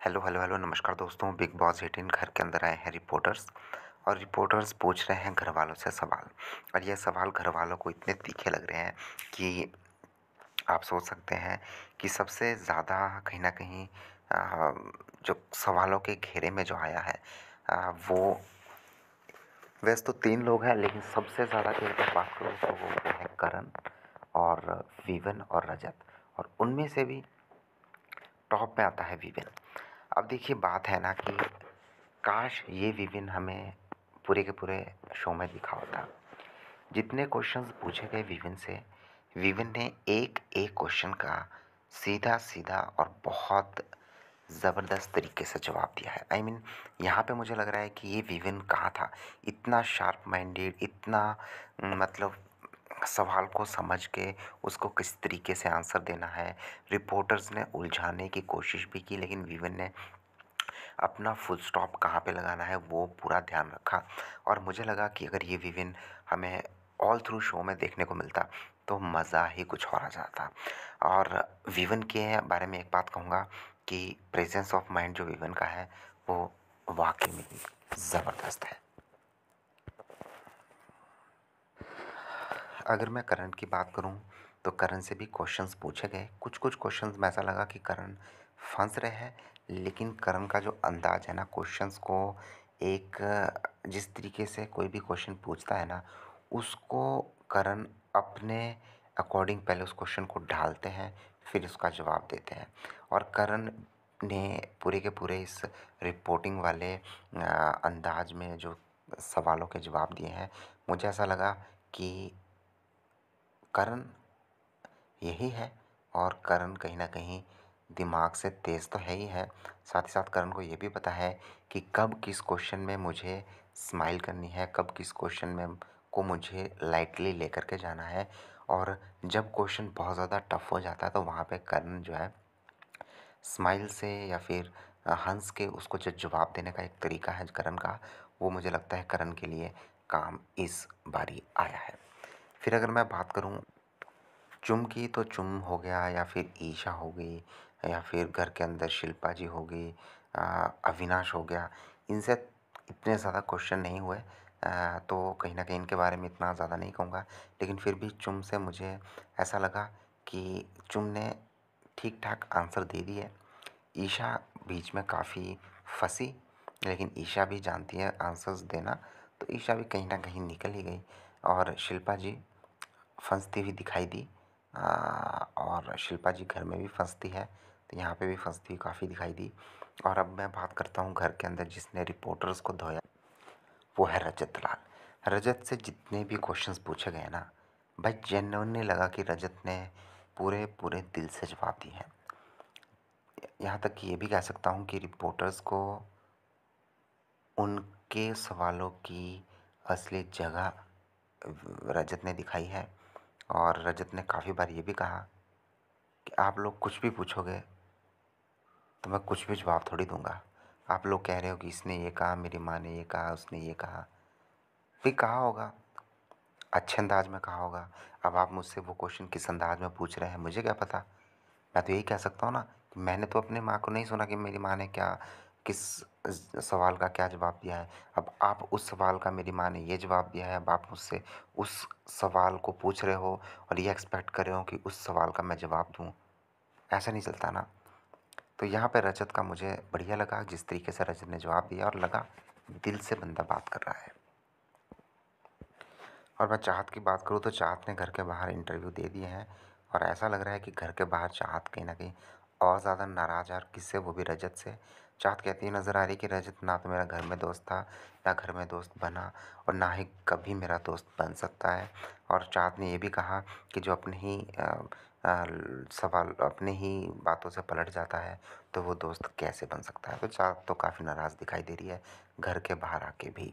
Hello hello hello नमस्कार दोस्तों। Big boss 18 घर के अंदर आए हैं रिपोर्टर्स और रिपोर्टर्स पूछ रहे हैं घर वालों से सवाल। और ये सवाल घर वालों को इतने तीखे लग रहे हैं कि आप सोच सकते हैं कि सबसे ज़्यादा कहीं ना कहीं जो सवालों के घेरे में जो आया है वो वैसे तो तीन लोग हैं, लेकिन सबसे ज़्यादा की अगर बात करूँ तो वो है करण और विवन और रजत। और उनमें से भी टॉप पे आता है विवेन। अब देखिए, बात है ना कि काश ये विवेन हमें पूरे के पूरे शो में दिखा होता। जितने क्वेश्चंस पूछे गए विवेन से, विवेन ने एक एक क्वेश्चन का सीधा सीधा और बहुत ज़बरदस्त तरीके से जवाब दिया है। आई मीन, यहाँ पे मुझे लग रहा है कि ये विवेन कहाँ था, इतना शार्प माइंडेड, इतना मतलब सवाल को समझ के उसको किस तरीके से आंसर देना है। रिपोर्टर्स ने उलझाने की कोशिश भी की, लेकिन विवेन ने अपना फुल स्टॉप कहाँ पे लगाना है वो पूरा ध्यान रखा। और मुझे लगा कि अगर ये विवेन हमें ऑल थ्रू शो में देखने को मिलता तो मज़ा ही कुछ और आ जाता। और विवेन के बारे में एक बात कहूँगा कि प्रेजेंस ऑफ माइंड जो विवेन का है वो वाकई में ही ज़बरदस्त है। अगर मैं करण की बात करूं तो करण से भी क्वेश्चंस पूछे गए। कुछ कुछ क्वेश्चंस में ऐसा लगा कि करण फंस रहे हैं, लेकिन करण का जो अंदाज है ना क्वेश्चंस को, एक जिस तरीके से कोई भी क्वेश्चन पूछता है ना, उसको करण अपने अकॉर्डिंग पहले उस क्वेश्चन को ढालते हैं, फिर उसका जवाब देते हैं। और करण ने पूरे के पूरे इस रिपोर्टिंग वाले अंदाज में जो सवालों के जवाब दिए हैं, मुझे ऐसा लगा कि करण यही है। और करण कहीं न कहीं दिमाग से तेज़ तो है ही है, साथ ही साथ करण को ये भी पता है कि कब किस क्वेश्चन में मुझे स्माइल करनी है, कब किस क्वेश्चन में को मुझे लाइटली लेकर के जाना है। और जब क्वेश्चन बहुत ज़्यादा टफ हो जाता है तो वहाँ पे करण जो है स्माइल से या फिर हँस के उसको जो जवाब देने का एक तरीका है करण का, वो मुझे लगता है करण के लिए काम इस बारी आया है। फिर अगर मैं बात करूँ चुम की, तो चुम हो गया या फिर ईशा हो गई या फिर घर के अंदर शिल्पा जी हो गई, अविनाश हो गया। इनसे इतने ज़्यादा क्वेश्चन नहीं हुए, तो कहीं न कहीं इनके बारे में इतना ज़्यादा नहीं कहूँगा। लेकिन फिर भी चुम से मुझे ऐसा लगा कि चुम ने ठीक-ठाक आंसर दे दिए। ईशा बीच में काफ़ी फँसी, लेकिन ईशा भी जानती है आंसर्स देना, तो ईशा भी कहीं न कहीं निकल ही गई। और शिल्पा जी फँसती हुई दिखाई दी। और शिल्पा जी घर में भी फँसती है, तो यहाँ पे भी फँसती हुई काफ़ी दिखाई दी। और अब मैं बात करता हूँ घर के अंदर जिसने रिपोर्टर्स को धोया, वो है रजत लाल। रजत से जितने भी क्वेश्चंस पूछे गए ना, भाई जेन्युइनली लगा कि रजत ने पूरे पूरे दिल से जवाब दिए हैं। यहाँ तक कि ये भी कह सकता हूँ कि रिपोर्टर्स को उनके सवालों की असली जगह रजत ने दिखाई है। और रजत ने काफ़ी बार ये भी कहा कि आप लोग कुछ भी पूछोगे तो मैं कुछ भी जवाब थोड़ी दूंगा। आप लोग कह रहे हो कि इसने ये कहा, मेरी माँ ने ये कहा, उसने ये कहा, भी कहा होगा, अच्छे अंदाज में कहा होगा। अब आप मुझसे वो क्वेश्चन किस अंदाज में पूछ रहे हैं मुझे क्या पता। मैं तो यही कह सकता हूँ ना कि मैंने तो अपने माँ को नहीं सुना कि मेरी माँ ने क्या, किस सवाल का क्या जवाब दिया है। अब आप उस सवाल का मेरी माँ ने ये जवाब दिया है, अब आप मुझसे उस सवाल को पूछ रहे हो और ये एक्सपेक्ट कर रहे हो कि उस सवाल का मैं जवाब दूँ। ऐसा नहीं चलता ना। तो यहाँ पे रजत का मुझे बढ़िया लगा जिस तरीके से रजत ने जवाब दिया, और लगा दिल से बंदा बात कर रहा है। और मैं चाहत की बात करूँ तो चाहत ने घर के बाहर इंटरव्यू दे दिए हैं, और ऐसा लग रहा है कि घर के बाहर चाहत कहीं न कहीं और ज़्यादा नाराज़ है, और किससे, वो भी रजत से। चाहत कहती हुई नज़र आ रही है कि रजत ना तो मेरा घर में दोस्त था, ना घर में दोस्त बना, और ना ही कभी मेरा दोस्त बन सकता है। और चाहत ने ये भी कहा कि जो अपने ही सवाल अपने ही बातों से पलट जाता है तो वो दोस्त कैसे बन सकता है। तो चाहत तो काफ़ी नाराज़ दिखाई दे रही है घर के बाहर आके भी।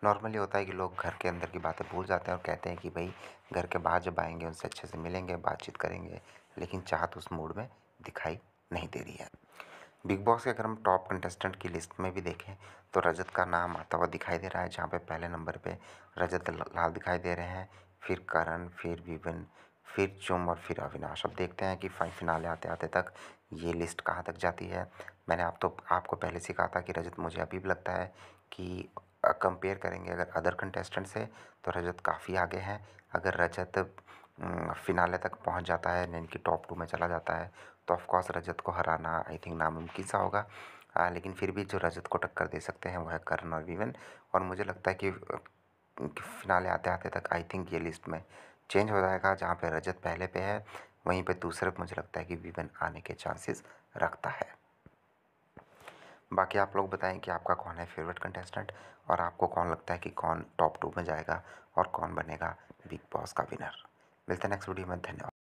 नॉर्मली होता है कि लोग घर के अंदर की बातें भूल जाते हैं और कहते हैं कि भाई घर के बाहर जब आएंगे उनसे अच्छे से मिलेंगे, बातचीत करेंगे, लेकिन चाहत उस मूड में दिखाई नहीं दे रही है। बिग बॉस के अगर हम टॉप कंटेस्टेंट की लिस्ट में भी देखें तो रजत का नाम आता हुआ दिखाई दे रहा है, जहाँ पे पहले नंबर पे रजत लाल दिखाई दे रहे हैं, फिर करण, फिर विपिन, फिर चुम और फिर अविनाश। अब देखते हैं कि फिनाले आते-आते तक ये लिस्ट कहाँ तक जाती है। मैंने आपको पहले से कहा था कि रजत मुझे अभी भी लगता है कि कंपेयर करेंगे अगर अदर कंटेस्टेंट से तो रजत काफ़ी आगे हैं। अगर रजत फिनाले तक पहुँच जाता है यानी कि टॉप 2 में चला जाता है तो ऑफ़ कोर्स रजत को हराना आई थिंक नामुमकिन सा होगा। लेकिन फिर भी जो रजत को टक्कर दे सकते हैं वो है करण और विवेन। और मुझे लगता है कि फिनाले आते-आते तक आई थिंक ये लिस्ट में चेंज हो जाएगा। जहाँ पे रजत पहले पे है वहीं पे दूसरे पे मुझे लगता है कि विवेन आने के चांसेस रखता है। बाकी आप लोग बताएं कि आपका कौन है फेवरेट कंटेस्टेंट और आपको कौन लगता है कि कौन टॉप 2 में जाएगा और कौन बनेगा बिग बॉस का विनर। मिलते हैं नेक्स्ट वीडियो में। धन्यवाद।